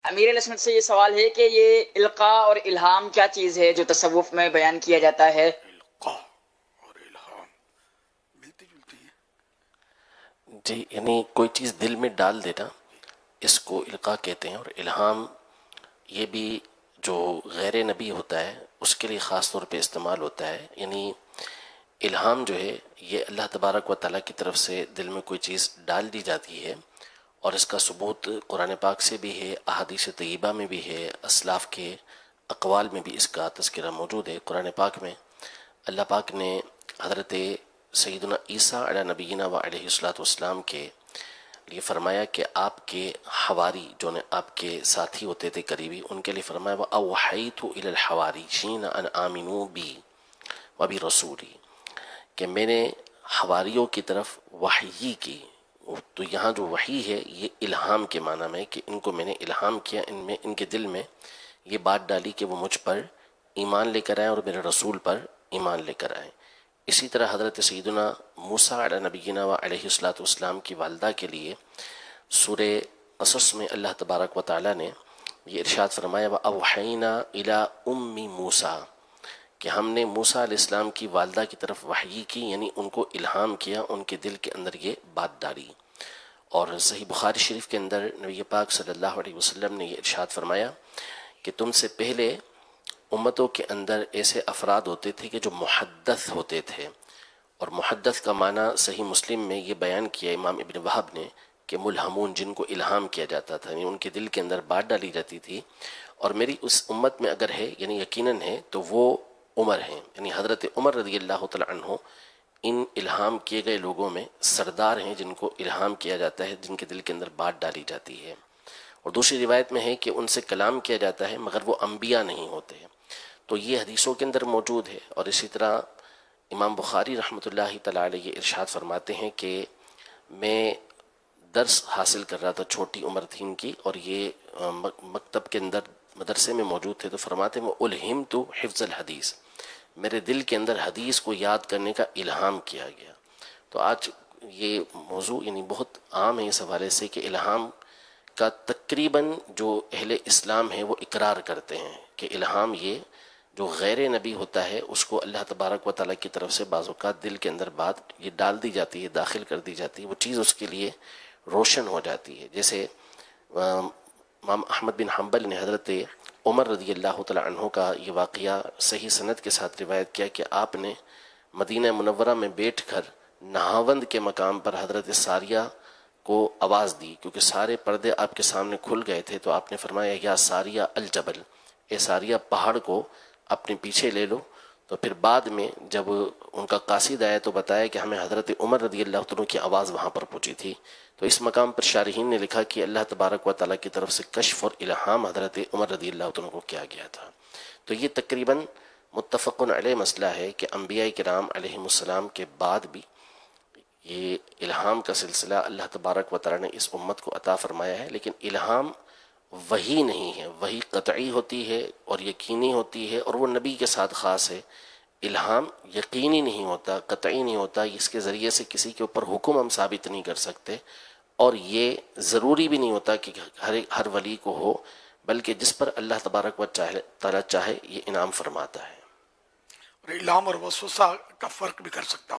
امیر علیہ سنت سے یہ سوال ہے کہ یہ القاء اور الہام کیا چیز ہے جو تصوف میں بیان کیا جاتا ہے؟ القاء اور الہام ملتی جلتی ہیں جی، یعنی کوئی چیز دل میں ڈال دینا، اس کو القاء کہتے ہیں۔ اور الہام یہ بھی جو غیر نبی ہوتا ہے اس کے لیے خاص طور پہ استعمال ہوتا ہے۔ یعنی الہام جو ہے یہ اللہ تبارک و تعالیٰ کی طرف سے دل میں کوئی چیز ڈال دی جاتی ہے، اور اس کا ثبوت قرآن پاک سے بھی ہے، احادیث طیبہ میں بھی ہے، اسلاف کے اقوال میں بھی اس کا تذکرہ موجود ہے۔ قرآن پاک میں اللہ پاک نے حضرت سیدنا عیسیٰ علیہ نبینا و علیہ الصلوۃ والسلام کے لیے فرمایا کہ آپ کے حواری جو نے آپ کے ساتھی ہوتے تھے قریبی، ان کے لیے فرمایا وَأَوْحَيْتُ إِلَى الْحَوَارِيِّينَ أَنْ آمِنُوا بِي وَبِرَسُولِي، کہ میں نے حواریوں کی طرف وحی کی۔ تو یہاں جو وحی ہے یہ الہام کے معنی میں، کہ ان کو میں نے الہام کیا، ان کے دل میں یہ بات ڈالی کہ وہ مجھ پر ایمان لے کر آئیں اور میرے رسول پر ایمان لے کر آئیں۔ اسی طرح حضرت سیدنا موسیٰ علیہ نبینا و علیہ الصلوۃ والسلام کی والدہ کے لیے سورہ قصص میں اللہ تبارک و تعالیٰ نے یہ ارشاد فرمایا وَأَوْحَيْنَا إِلَىٰ أُمِّ موسیٰ، کہ ہم نے موسیٰ علیہ السلام کی والدہ کی طرف وحی کی، یعنی ان کو الہام کیا، ان کے دل کے اندر یہ بات ڈالی۔ اور صحیح بخاری شریف کے اندر نبی پاک صلی اللہ علیہ وسلم نے یہ ارشاد فرمایا کہ تم سے پہلے امتوں کے اندر ایسے افراد ہوتے تھے کہ جو محدث ہوتے تھے، اور محدث کا معنی صحیح مسلم میں یہ بیان کیا امام ابن وہب نے کہ ملہمون، جن کو الہام کیا جاتا تھا، یعنی ان کے دل کے اندر بات ڈالی جاتی تھی۔ اور میری اس امت میں اگر ہے، یعنی یقیناً ہے، تو وہ عمر ہیں، یعنی حضرت عمر رضی اللہ تعالی عنہ ان الہام کیے گئے لوگوں میں سردار ہیں، جن کو الہام کیا جاتا ہے، جن کے دل کے اندر بات ڈالی جاتی ہے۔ اور دوسری روایت میں ہے کہ ان سے کلام کیا جاتا ہے مگر وہ انبیاء نہیں ہوتے۔ تو یہ حدیثوں کے اندر موجود ہے۔ اور اسی طرح امام بخاری رحمۃ اللہ تعالی علیہ ارشاد فرماتے ہیں کہ میں درس حاصل کر رہا تھا، چھوٹی عمر تھی ان کی، اور یہ مکتب کے اندر مدرسے میں موجود تھے، تو فرماتے ہیں الہمت حفظ الحدیث، میرے دل کے اندر حدیث کو یاد کرنے کا الہام کیا گیا۔ تو آج یہ موضوع یعنی بہت عام ہے اس حوالے سے کہ الہام کا تقریباً جو اہل اسلام ہیں وہ اقرار کرتے ہیں کہ الہام یہ جو غیر نبی ہوتا ہے اس کو اللہ تبارک و تعالیٰ کی طرف سے بعض اوقات دل کے اندر بات یہ ڈال دی جاتی ہے، داخل کر دی جاتی ہے، وہ چیز اس کے لیے روشن ہو جاتی ہے۔ جیسے امام احمد بن حنبل نے حضرت عمر رضی اللہ تعالیٰ عنہ کا یہ واقعہ صحیح سند کے ساتھ روایت کیا کہ آپ نے مدینہ منورہ میں بیٹھ کر نہاوند کے مقام پر حضرت ساریہ کو آواز دی، کیونکہ سارے پردے آپ کے سامنے کھل گئے تھے، تو آپ نے فرمایا یا ساریہ الجبل، اے ساریہ پہاڑ کو اپنے پیچھے لے لو۔ تو پھر بعد میں جب ان کا قاصد آیا تو بتایا کہ ہمیں حضرت عمر رضی اللہ عنہ کی آواز وہاں پر پہنچی تھی۔ تو اس مقام پر شارحین نے لکھا کہ اللہ تبارک و تعالیٰ کی طرف سے کشف اور الہام حضرت عمر رضی اللہ عنہ کو کیا گیا تھا۔ تو یہ تقریباً متفق علیہ مسئلہ ہے کہ انبیاء کرام علیہم السلام کے بعد بھی یہ الہام کا سلسلہ اللہ تبارک و تعالیٰ نے اس امت کو عطا فرمایا ہے، لیکن الہام وہی نہیں ہے، وہی قطعی ہوتی ہے اور یقینی ہوتی ہے، اور وہ نبی کے ساتھ خاص ہے۔ الہام یقینی نہیں ہوتا، قطعی نہیں ہوتا، اس کے ذریعے سے کسی کے اوپر حکم ہم ثابت نہیں کر سکتے، اور یہ ضروری بھی نہیں ہوتا کہ ہر ولی کو ہو، بلکہ جس پر اللہ تبارک و تعالیٰ چاہے یہ انعام فرماتا ہے۔ اور الہام اور وسوسہ کا فرق بھی کر سکتا